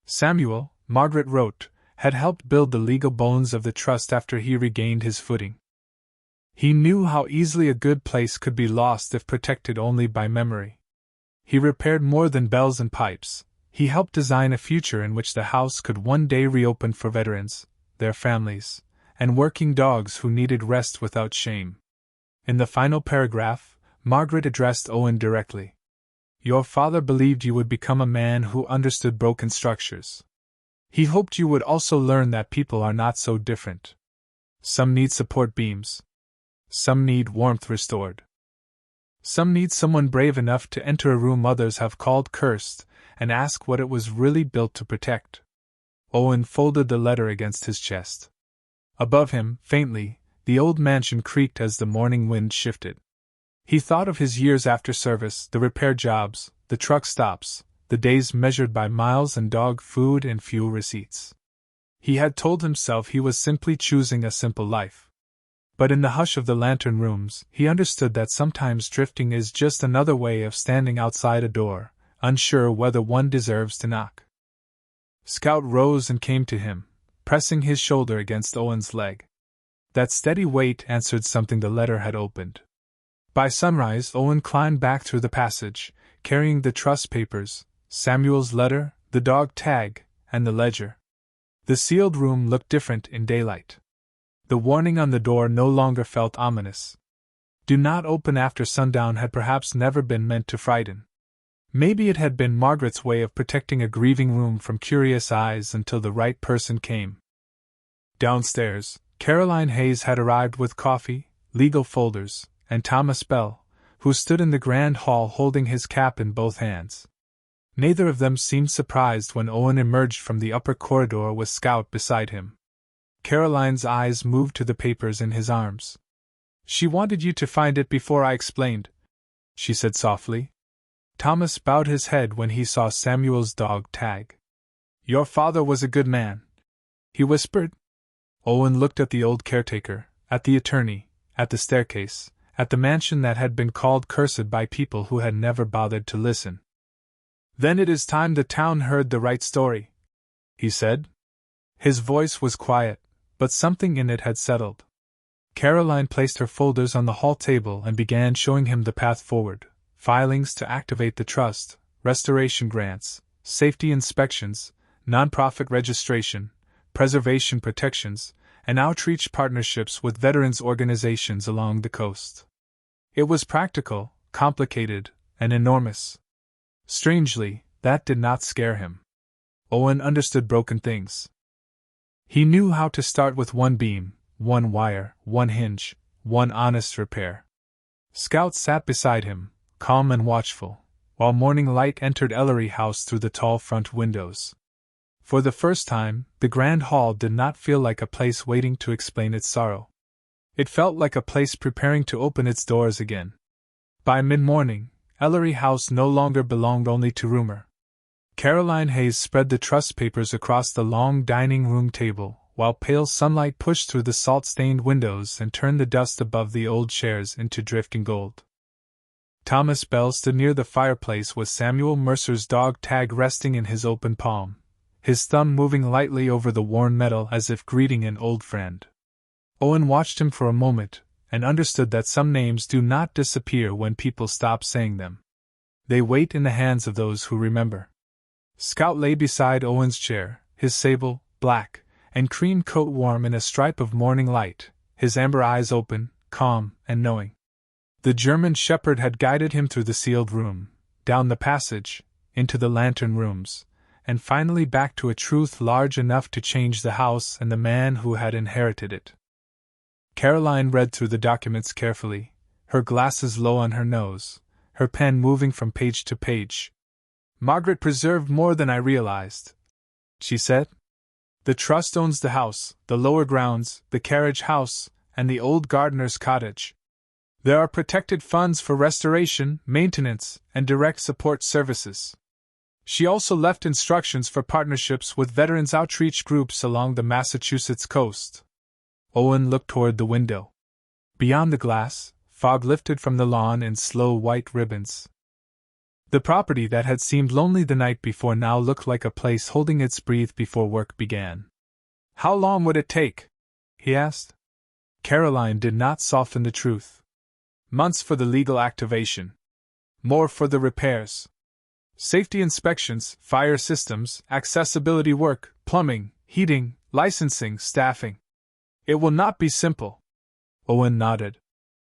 Samuel, Margaret wrote, had helped build the legal bones of the trust after he regained his footing. He knew how easily a good place could be lost if protected only by memory. He repaired more than bells and pipes. He helped design a future in which the house could one day reopen for veterans, their families, and working dogs who needed rest without shame. In the final paragraph, Margaret addressed Owen directly. Your father believed you would become a man who understood broken structures. He hoped you would also learn that people are not so different. Some need support beams. Some need warmth restored. Some need someone brave enough to enter a room others have called cursed and ask what it was really built to protect. Owen folded the letter against his chest. Above him, faintly, the old mansion creaked as the morning wind shifted. He thought of his years after service, the repair jobs, the truck stops, the days measured by miles and dog food and fuel receipts. He had told himself he was simply choosing a simple life. But in the hush of the lantern rooms, he understood that sometimes drifting is just another way of standing outside a door, unsure whether one deserves to knock. Scout rose and came to him, pressing his shoulder against Owen's leg. That steady weight answered something the letter had opened. By sunrise, Owen climbed back through the passage, carrying the trust papers, Samuel's letter, the dog tag, and the ledger. The sealed room looked different in daylight. The warning on the door no longer felt ominous. Do not open after sundown had perhaps never been meant to frighten. Maybe it had been Margaret's way of protecting a grieving room from curious eyes until the right person came. Downstairs, Caroline Hayes had arrived with coffee, legal folders, and Thomas Bell, who stood in the grand hall holding his cap in both hands. Neither of them seemed surprised when Owen emerged from the upper corridor with Scout beside him. Caroline's eyes moved to the papers in his arms. She wanted you to find it before I explained, she said softly. Thomas bowed his head when he saw Samuel's dog tag. Your father was a good man, he whispered. Owen looked at the old caretaker, at the attorney, at the staircase, at the mansion that had been called cursed by people who had never bothered to listen. Then it is time the town heard the right story, he said. His voice was quiet, but something in it had settled. Caroline placed her folders on the hall table and began showing him the path forward: filings to activate the trust, restoration grants, safety inspections, nonprofit registration, preservation protections, and outreach partnerships with veterans organizations along the coast. It was practical, complicated, and enormous. Strangely, that did not scare him. Owen understood broken things. He knew how to start with one beam, one wire, one hinge, one honest repair. Scout sat beside him, calm and watchful, while morning light entered Ellery House through the tall front windows. For the first time, the grand hall did not feel like a place waiting to explain its sorrow. It felt like a place preparing to open its doors again. By mid-morning, Ellery House no longer belonged only to rumor. Caroline Hayes spread the trust papers across the long dining room table, while pale sunlight pushed through the salt-stained windows and turned the dust above the old chairs into drifting gold. Thomas Bell stood near the fireplace with Samuel Mercer's dog tag resting in his open palm, his thumb moving lightly over the worn metal as if greeting an old friend. Owen watched him for a moment, and understood that some names do not disappear when people stop saying them. They wait in the hands of those who remember. Scout lay beside Owen's chair, his sable, black, and cream coat warm in a stripe of morning light, his amber eyes open, calm, and knowing. The German shepherd had guided him through the sealed room, down the passage, into the lantern rooms, and finally back to a truth large enough to change the house and the man who had inherited it. Caroline read through the documents carefully, her glasses low on her nose, her pen moving from page to page. Margaret preserved more than I realized, she said. The trust owns the house, the lower grounds, the carriage house, and the old gardener's cottage. There are protected funds for restoration, maintenance, and direct support services. She also left instructions for partnerships with veterans outreach groups along the Massachusetts coast. Owen looked toward the window. Beyond the glass, fog lifted from the lawn in slow white ribbons. The property that had seemed lonely the night before now looked like a place holding its breath before work began. How long would it take? He asked. Caroline did not soften the truth. Months for the legal activation. More for the repairs. Safety inspections, fire systems, accessibility work, plumbing, heating, licensing, staffing. It will not be simple. Owen nodded.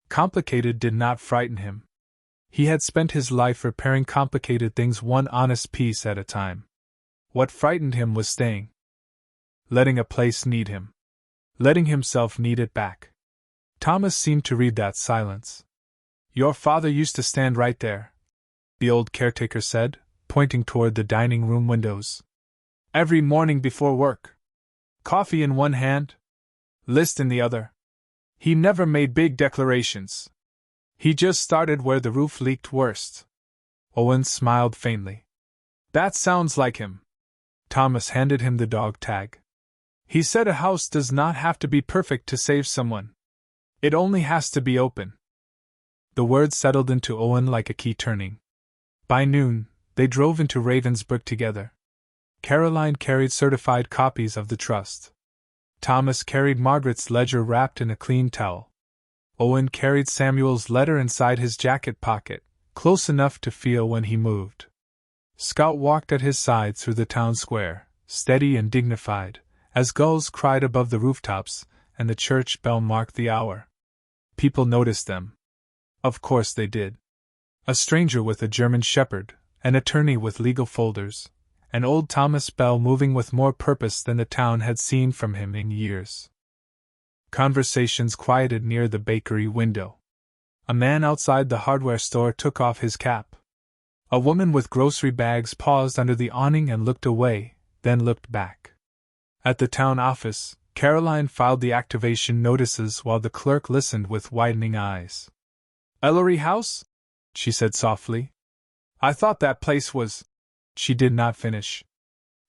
Complicated did not frighten him. He had spent his life repairing complicated things one honest piece at a time. What frightened him was staying. Letting a place need him. Letting himself need it back. Thomas seemed to read that silence. "Your father used to stand right there," the old caretaker said, pointing toward the dining room windows. "Every morning before work. Coffee in one hand, list in the other. He never made big declarations. He just started where the roof leaked worst." Owen smiled faintly. "That sounds like him." Thomas handed him the dog tag. "He said a house does not have to be perfect to save someone. It only has to be open." The words settled into Owen like a key turning. By noon, they drove into Ravensbrück together. Caroline carried certified copies of the trust. Thomas carried Margaret's ledger wrapped in a clean towel. Owen carried Samuel's letter inside his jacket pocket, close enough to feel when he moved. Scout walked at his side through the town square, steady and dignified, as gulls cried above the rooftops and the church bell marked the hour. People noticed them. Of course they did. A stranger with a German shepherd, an attorney with legal folders, and old Thomas Bell moving with more purpose than the town had seen from him in years. Conversations quieted near the bakery window. A man outside the hardware store took off his cap. A woman with grocery bags paused under the awning and looked away, then looked back. At the town office, Caroline filed the activation notices while the clerk listened with widening eyes. "Ellery House?" she said softly. "I thought that place was—" She did not finish.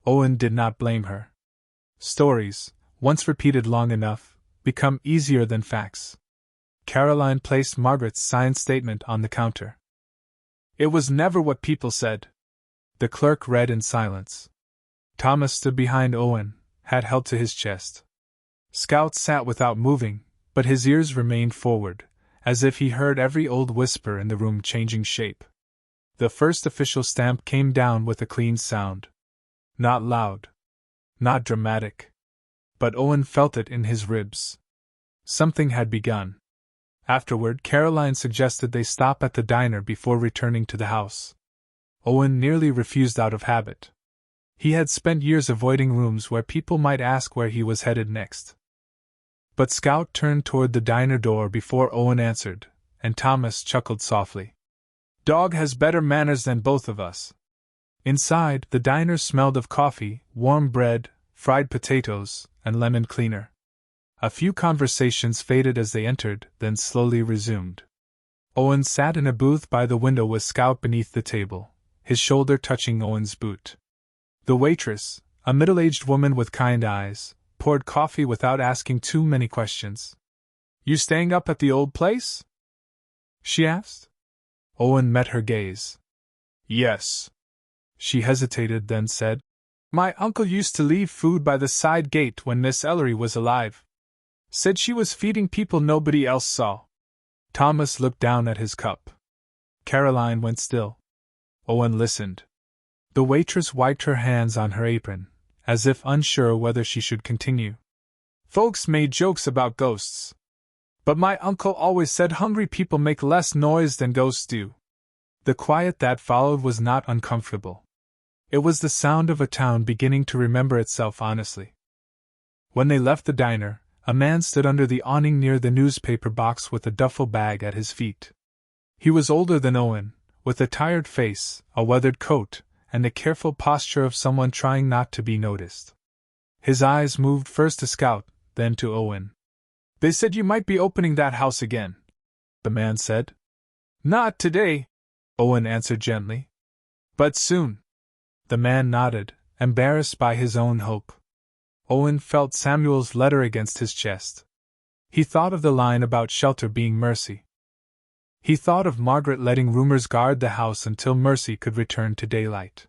Owen did not blame her. Stories, once repeated long enough, become easier than facts. Caroline placed Margaret's signed statement on the counter. "It was never what people said." The clerk read in silence. Thomas stood behind Owen, hat held to his chest. Scout sat without moving, but his ears remained forward, as if he heard every old whisper in the room changing shape. The first official stamp came down with a clean sound. Not loud. Not dramatic. But Owen felt it in his ribs. Something had begun. Afterward, Caroline suggested they stop at the diner before returning to the house. Owen nearly refused out of habit. He had spent years avoiding rooms where people might ask where he was headed next. But Scout turned toward the diner door before Owen answered, and Thomas chuckled softly. "Dog has better manners than both of us." Inside, the diner smelled of coffee, warm bread, fried potatoes, and lemon cleaner. A few conversations faded as they entered, then slowly resumed. Owen sat in a booth by the window with Scout beneath the table, his shoulder touching Owen's boot. The waitress, a middle-aged woman with kind eyes, poured coffee without asking too many questions. "You staying up at the old place?" she asked. Owen met her gaze. "Yes." She hesitated, then said, "My uncle used to leave food by the side gate when Miss Ellery was alive. Said she was feeding people nobody else saw." Thomas looked down at his cup. Caroline went still. Owen listened. The waitress wiped her hands on her apron, as if unsure whether she should continue. "Folks made jokes about ghosts. But my uncle always said hungry people make less noise than ghosts do." The quiet that followed was not uncomfortable. It was the sound of a town beginning to remember itself honestly. When they left the diner, a man stood under the awning near the newspaper box with a duffel bag at his feet. He was older than Owen, with a tired face, a weathered coat, and the careful posture of someone trying not to be noticed. His eyes moved first to Scout, then to Owen. "They said you might be opening that house again," the man said. "Not today," Owen answered gently. "But soon." The man nodded, embarrassed by his own hope. Owen felt Samuel's letter against his chest. He thought of the line about shelter being mercy. He thought of Margaret letting rumors guard the house until mercy could return to daylight.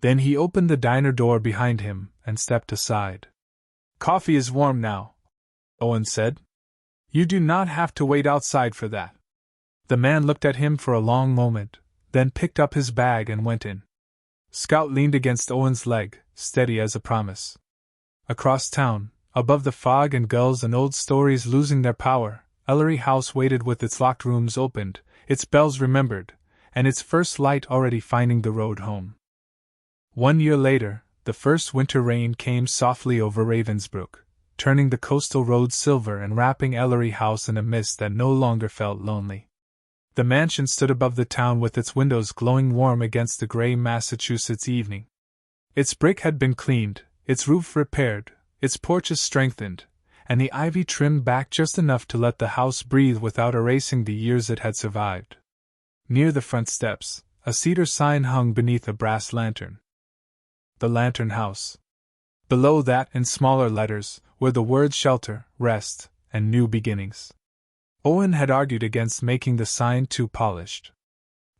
Then he opened the diner door behind him and stepped aside. "Coffee is warm now," Owen said. "You do not have to wait outside for that." The man looked at him for a long moment, then picked up his bag and went in. Scout leaned against Owen's leg, steady as a promise. Across town, above the fog and gulls and old stories losing their power, Ellery House waited with its locked rooms opened, its bells remembered, and its first light already finding the road home. 1 year later, the first winter rain came softly over Ravensbrook, turning the coastal road silver and wrapping Ellery House in a mist that no longer felt lonely. The mansion stood above the town with its windows glowing warm against the gray Massachusetts evening. Its brick had been cleaned, its roof repaired, its porches strengthened, and the ivy trimmed back just enough to let the house breathe without erasing the years it had survived. Near the front steps, a cedar sign hung beneath a brass lantern. The Lantern House. Below that, in smaller letters, were the words Shelter, Rest, and New Beginnings. Owen had argued against making the sign too polished.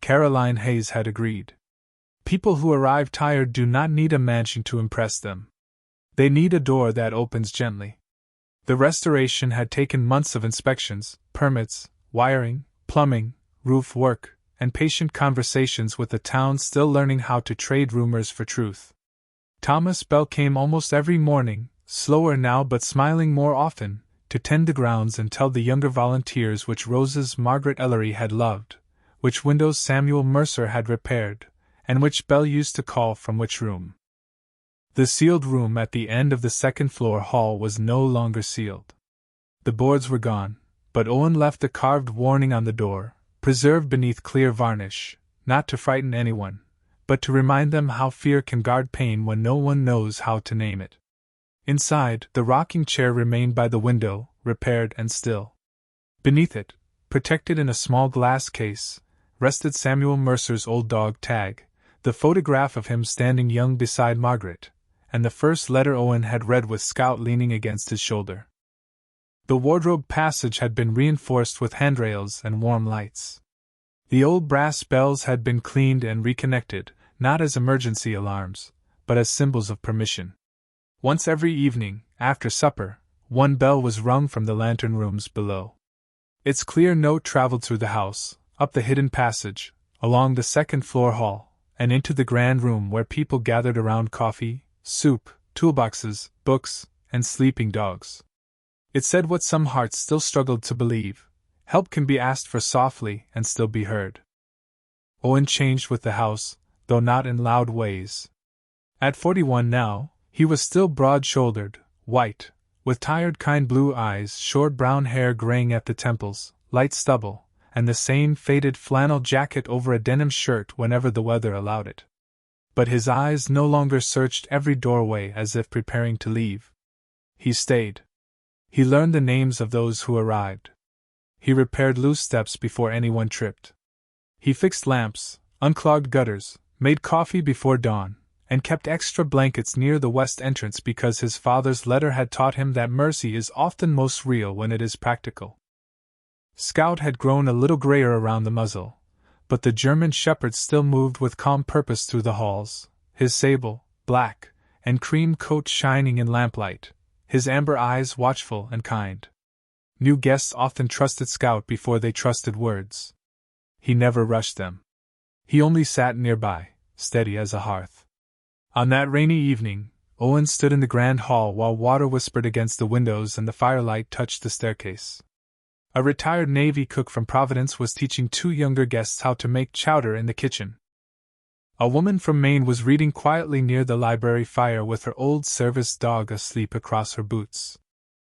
Caroline Hayes had agreed. People who arrive tired do not need a mansion to impress them. They need a door that opens gently. The restoration had taken months of inspections, permits, wiring, plumbing, roof work, and patient conversations with the town still learning how to trade rumors for truth. Thomas Bell came almost every morning, slower now but smiling more often, to tend the grounds and tell the younger volunteers which roses Margaret Ellery had loved, which windows Samuel Mercer had repaired, and which Bell used to call from which room. The sealed room at the end of the second-floor hall was no longer sealed. The boards were gone, but Owen left a carved warning on the door, preserved beneath clear varnish, not to frighten anyone, but to remind them how fear can guard pain when no one knows how to name it. Inside, the rocking chair remained by the window, repaired and still. Beneath it, protected in a small glass case, rested Samuel Mercer's old dog Tag, the photograph of him standing young beside Margaret, and the first letter Owen had read with Scout leaning against his shoulder. The wardrobe passage had been reinforced with handrails and warm lights. The old brass bells had been cleaned and reconnected, not as emergency alarms, but as symbols of permission. Once every evening, after supper, one bell was rung from the lantern rooms below. Its clear note traveled through the house, up the hidden passage, along the second-floor hall, and into the grand room where people gathered around coffee, soup, toolboxes, books, and sleeping dogs. It said what some hearts still struggled to believe: help can be asked for softly and still be heard. Owen changed with the house, though not in loud ways. At 41 now, he was still broad-shouldered, white, with tired kind blue eyes, short brown hair graying at the temples, light stubble, and the same faded flannel jacket over a denim shirt whenever the weather allowed it. But his eyes no longer searched every doorway as if preparing to leave. He stayed. He learned the names of those who arrived. He repaired loose steps before anyone tripped. He fixed lamps, unclogged gutters, made coffee before dawn, and kept extra blankets near the west entrance because his father's letter had taught him that mercy is often most real when it is practical. Scout had grown a little grayer around the muzzle, but the German shepherd still moved with calm purpose through the halls, his sable, black, and cream coat shining in lamplight, his amber eyes watchful and kind. New guests often trusted Scout before they trusted words. He never rushed them. He only sat nearby, steady as a hearth. On that rainy evening, Owen stood in the grand hall while water whispered against the windows and the firelight touched the staircase. A retired Navy cook from Providence was teaching two younger guests how to make chowder in the kitchen. A woman from Maine was reading quietly near the library fire with her old service dog asleep across her boots.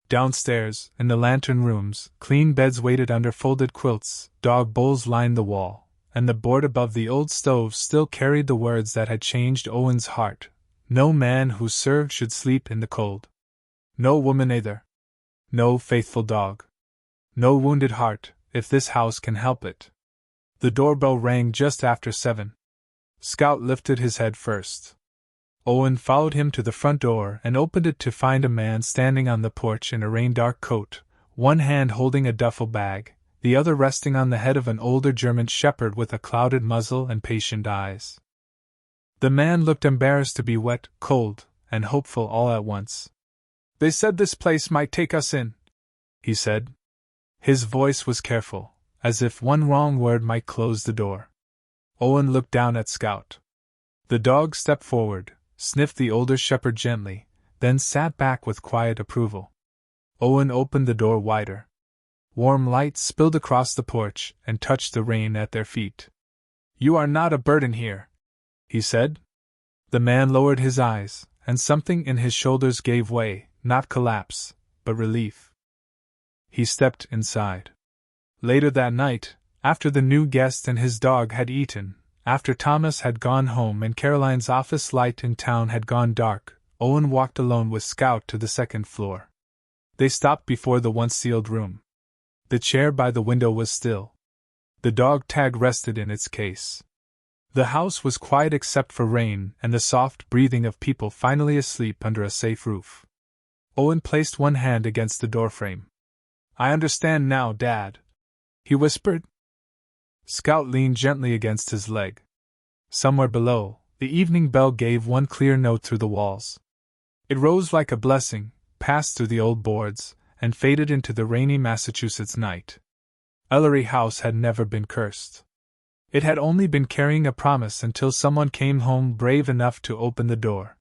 Downstairs, in the lantern rooms, clean beds waited under folded quilts, dog bowls lined the wall, and the board above the old stove still carried the words that had changed Owen's heart: no man who served should sleep in the cold. No woman either. No faithful dog. No wounded heart, if this house can help it. The doorbell rang just after 7. Scout lifted his head first. Owen followed him to the front door and opened it to find a man standing on the porch in a rain-dark coat, one hand holding a duffel bag, the other resting on the head of an older German shepherd with a clouded muzzle and patient eyes. The man looked embarrassed to be wet, cold, and hopeful all at once. "They said this place might take us in," he said. His voice was careful, as if one wrong word might close the door. Owen looked down at Scout. The dog stepped forward, sniffed the older shepherd gently, then sat back with quiet approval. Owen opened the door wider. Warm light spilled across the porch and touched the rain at their feet. "You are not a burden here," he said. The man lowered his eyes, and something in his shoulders gave way, not collapse, but relief. He stepped inside. Later that night, after the new guest and his dog had eaten, after Thomas had gone home and Caroline's office light in town had gone dark, Owen walked alone with Scout to the second floor. They stopped before the once sealed room. The chair by the window was still. The dog tag rested in its case. The house was quiet except for rain and the soft breathing of people finally asleep under a safe roof. Owen placed one hand against the doorframe. "I understand now, Dad," he whispered. Scout leaned gently against his leg. Somewhere below, the evening bell gave one clear note through the walls. It rose like a blessing, passed through the old boards, and faded into the rainy Massachusetts night. Ellery House had never been cursed. It had only been carrying a promise until someone came home brave enough to open the door.